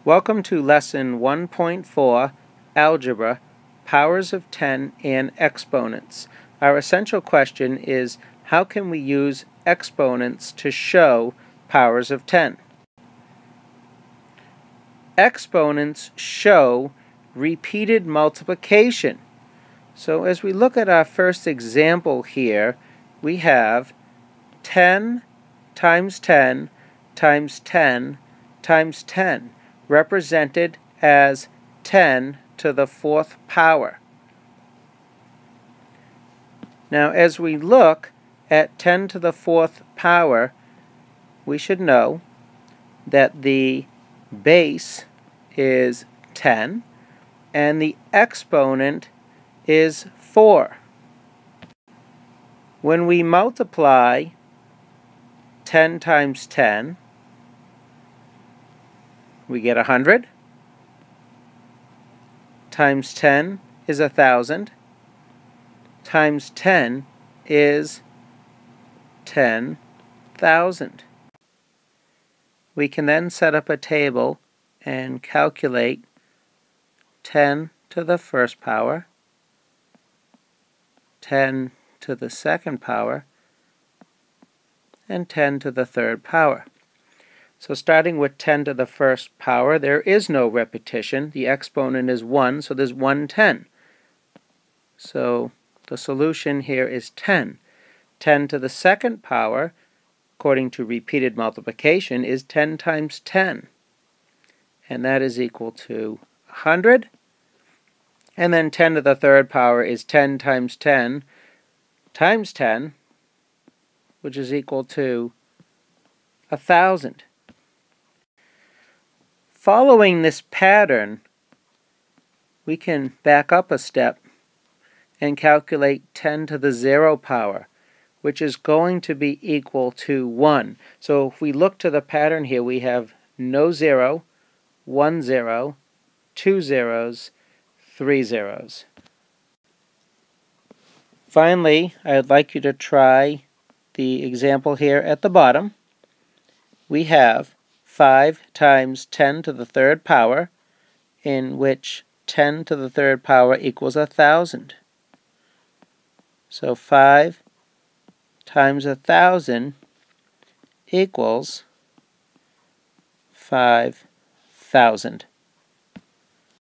Welcome to Lesson 1.4, Algebra, Powers of 10 and Exponents. Our essential question is, how can we use exponents to show powers of 10? Exponents show repeated multiplication. So as we look at our first example here, we have 10 times 10 times 10 times 10. Represented as 10 to the fourth power. Now, as we look at 10 to the fourth power, we should know that the base is 10 and the exponent is 4. When we multiply 10 times 10, we get 100, times 10 is 1,000, times 10 is 10,000. We can then set up a table and calculate 10 to the first power, 10 to the second power, and 10 to the third power. So starting with 10 to the first power, there is no repetition. The exponent is 1, so there's 110. So the solution here is 10. 10 to the second power, according to repeated multiplication, is 10 times 10. And that is equal to 100. And then 10 to the third power is 10 times 10 times 10, which is equal to 1,000. Following this pattern, we can back up a step and calculate 10 to the 0 power, which is going to be equal to 1. So if we look to the pattern here, we have no 0, 1 0, 2 zeros, 3 zeros. Finally, I would like you to try the example here at the bottom. We have 5 times 10 to the third power, in which 10 to the third power equals 1,000. So 5 times 1,000 equals 5,000.